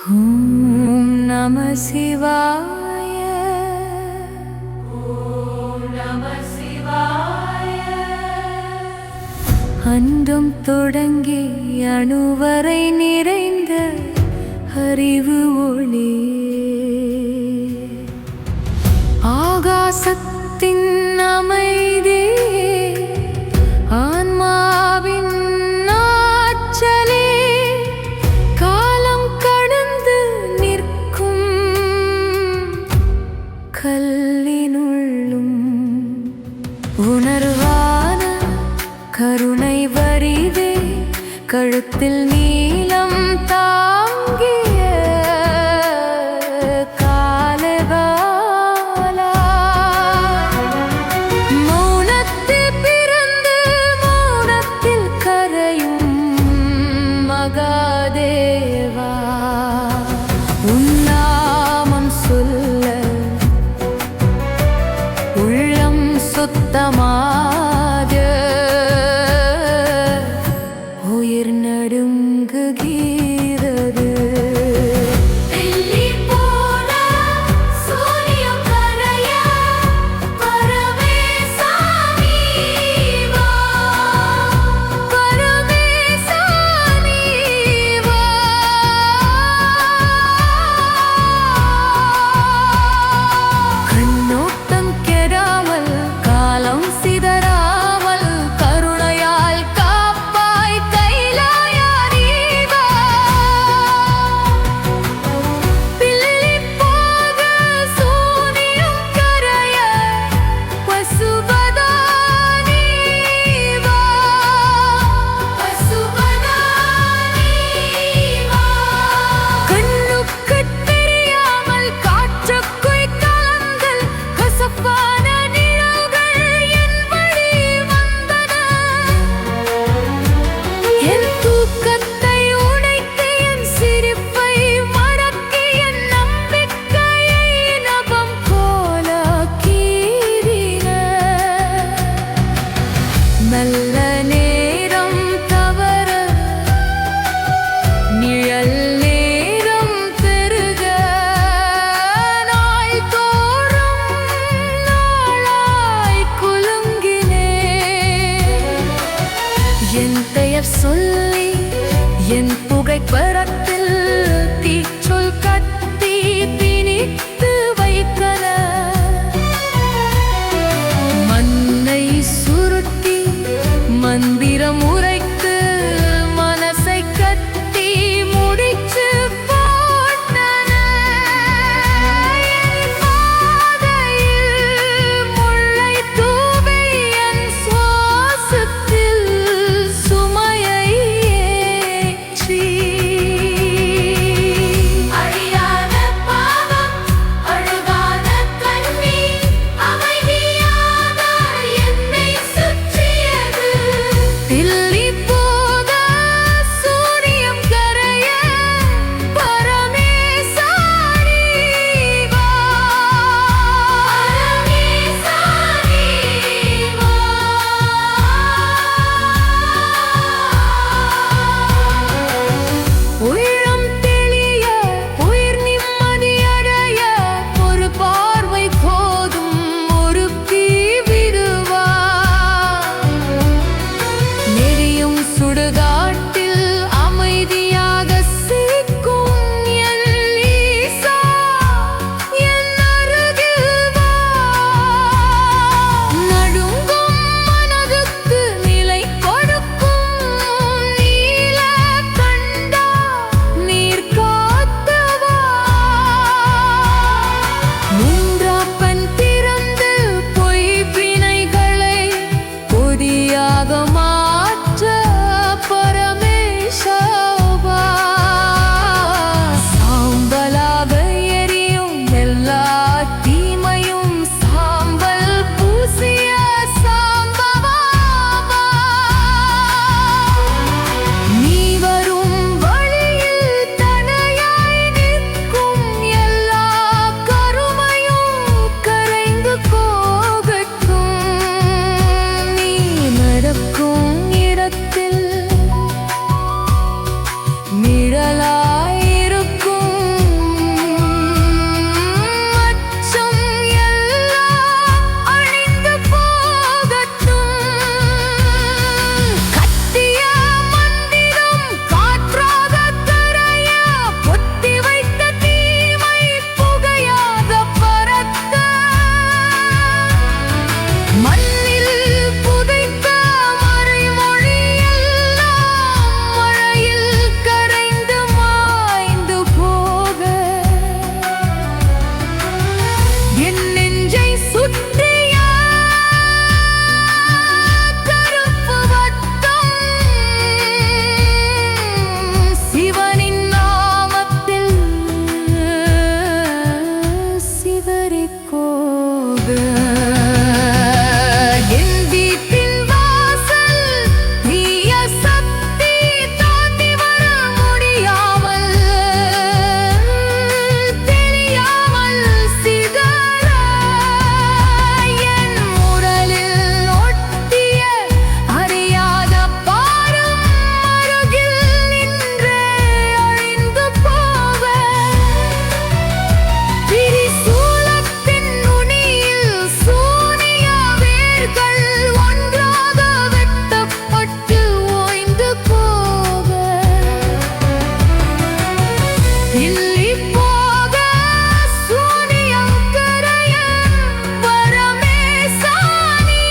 ஓம் நம சிவாய. ஓம் நம சிவாய. அண்டம் தொடங்கி அணுவரை நிறைந்த அறிவு ஒளி, ஆகாசத்தின் அமைதி, ஆன்மாவின் ஆற்றலே, காலம் கடந்து நிற்கும் கல்லினுள்ளும் உணர்வான கருணை வரிதே, கழுத்தில் நீலம் தாங்கிய காலகாலா. இல்லி போக சூனியம் கரைய பரமேசா நீ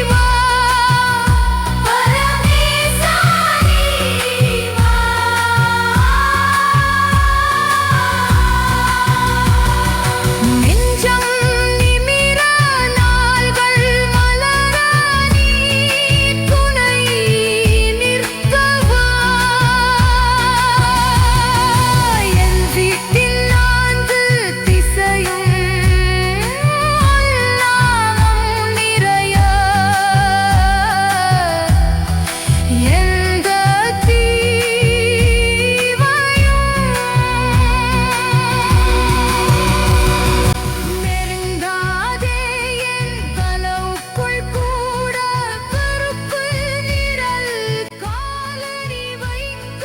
வா, பரமேசா நீ வா. நெஞ்சம் நிமிர நாள்கள் மலர நீ துணை நிற்கவா. என் வீட்டின் நான்கு திசையும் நாமம் நிறைய எந்த தீமையும் நெருங்காதே என் கலவுக்குள் கூட கருப்பு நிழல் காலடி வைக்க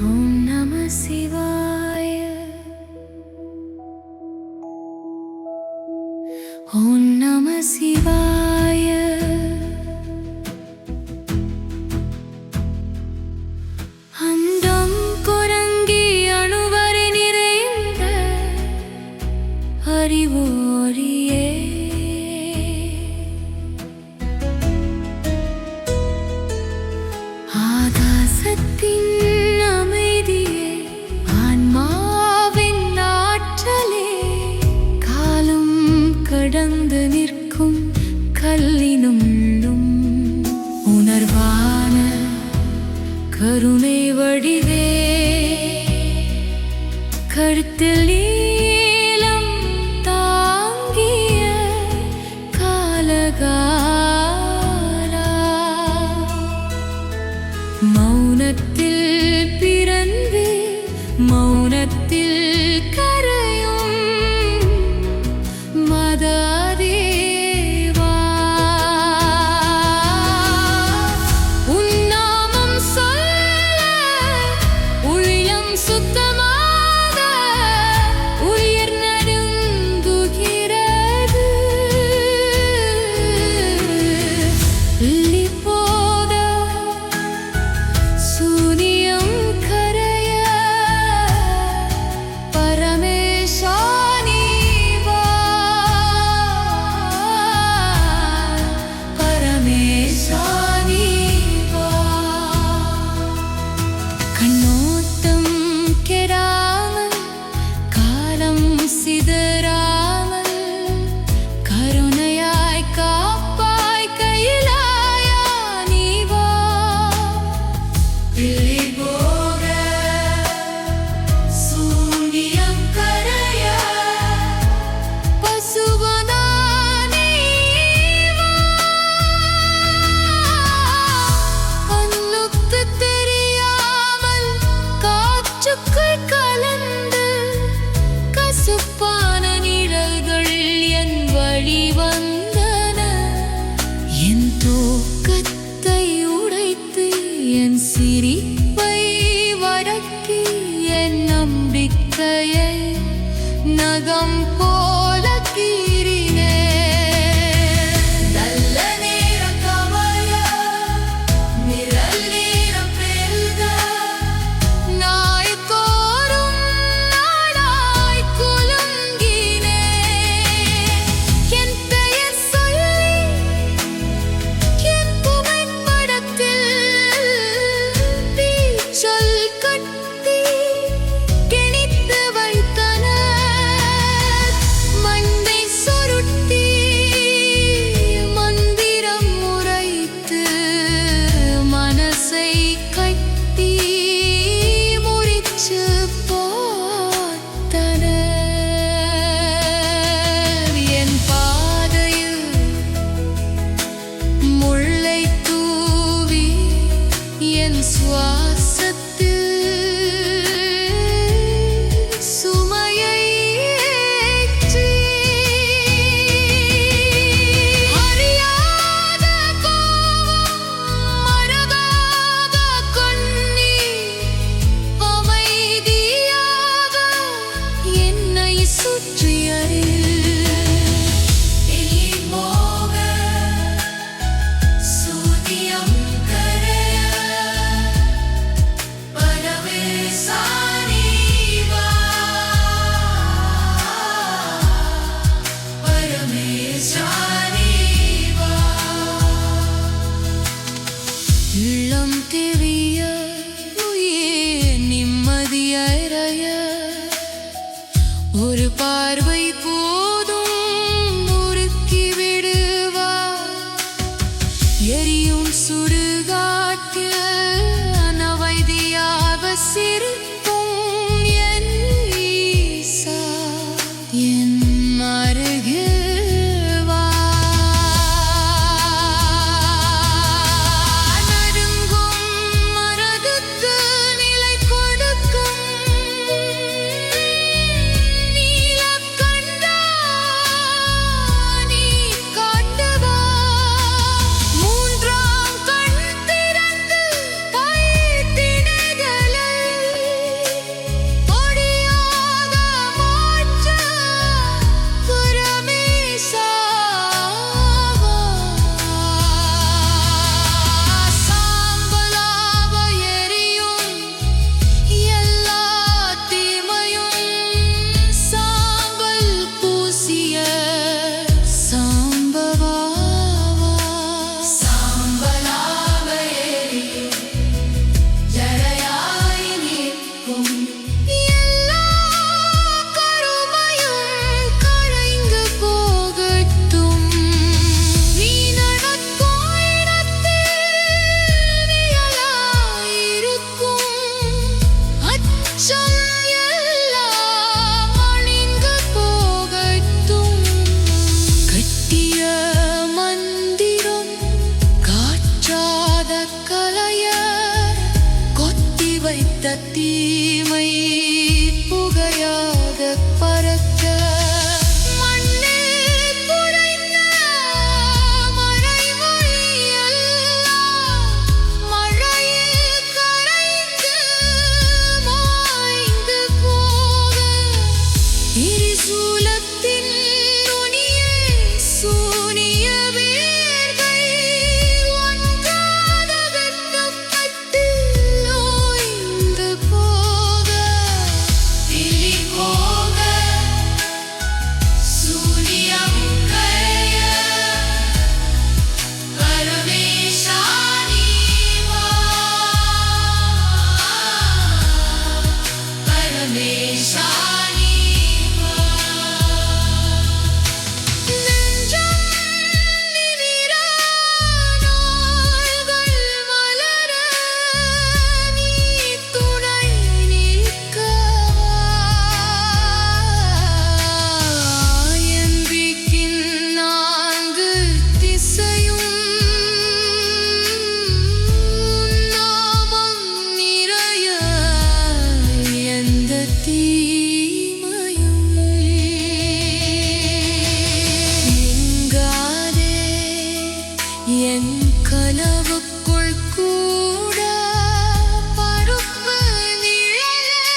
ஓம் நம சிவாய. ஓம் நம சிவாய. அண்டம் குரங்கி அணுவரை நிறைந்த அறிவோரியே, ஆகாசத்தின் அமைதியே, ஆன்மாவின் ஆற்றலே, காலம் கடந்து நிற்கும் கல்லினுள்ளும் உணர்வான கருணை வடிவே, கழுத்தில் நீலம் தாங்கிய காலகாலா, மௌனத்தில் பிறந்து மௌனத்தில் கரையும் மததேவா. உன் நாமம் சொல்ல உள்ளம் சுத்தமாக உயிர் நடுங்குகிறது. இல்லி போக சூனியம் கரைய பரமேசா நீ வா, பரமேசா நீ வா. கண்ணோட்டம் கெடாமல் காலம் சிதறாமல் கருணையாய் காப்பாய் கையிலாயா நீ வா. இல்லி போக சூனியம் கரைய பசுவனா நீ வா. கண்ணுக்கு தெரியாமல் காற்றுக்குள் கலந்து கசுப்பான நிழல்கள் என் வழி வந்தன. என் தூக்கத்தை உடைத்து என் சிரிப்பை வடக்கி என் நம்பிக்கையை நகம் போல கீறினே. நல்ல நேரம் கமல நிழல் நேரம் பெருக நாய் தோறும் நாளாய் குலுங்கினே. என் பெயர் சொல்லி என் புகைப்படத்தில் தீச்சொல் கட்டி கிணித்து வைத்தனர். ஒரு பார்வை போதும் உருக்கி விடுவா எரியும் சுடுகாட்டில் அனவைதியாக சிரிக்கும் என் ஈசா என் அருகில் வா. நடுங்கும் மனதுக்கு நிலை கொடுக்கும் நீலக்கண்டா நீ காட்டுவா. மூன்றாம் கண் திறந்து பைத்தினைகளை ஒழியாத மாற்ற பரமேசாவா. சாம்பலாக எரியும் எல்லா தீமையும் சாம்பல் பூசிய சாம்பவாவா. சாம்பலாக எரியும் ஜரையாய் நிற்கும் எல்லா கருமையும் கரைந்து போகட்டும். நீ நடக்கும் இடத்தில் நிழலாயிருக்கும் அச்சம் எல்லாம் அழிந்து போகட்டும். கட்டிய மந்திரம் காற்றாத கலையர் கொத்தி வைத்த தீமை புகையாக பறக்க மண்ணில் புதைந்த மறைமொழியெல்லாம் மழையில் கரைந்து மாய்ந்து போக எரிசூலத்தின் நுனியே சூனிய வேர்கள் ஒன்றாக வெட்டப்பட்டு ஓய்ந்து போக திரி போக சூனியம் கரைய பரமேசா நீ வா. பரமேசா நீ வா. நெஞ்சம் நிமிர நாள்கள் மலர நீ துணை நிற்கவா. என் வீட்டின் நான்கு திசையும் நாமம் நிறைய எந்த தீமையும் நீங்காதே என் கனவுக்குள் கூட பருப்பு நிழலே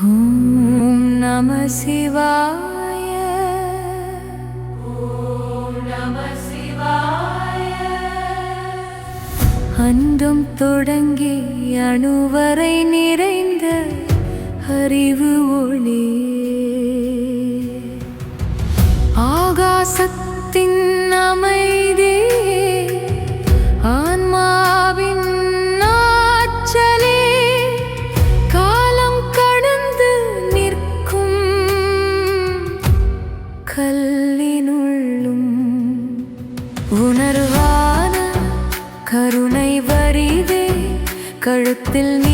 ஓம் நம சிவாய. ஓம் நம சிவாய. அண்டம் தொடங்கி அணுவரை நிறைந்த அறிவு ஒளி ஆகாசத்தின் அமைதி ஆன்மாவின் ஆற்றலே காலம் கடந்து நிற்கும் கல்லினுள்ளும் உணர்வான கருணை வரிதே கழுத்தில் நீ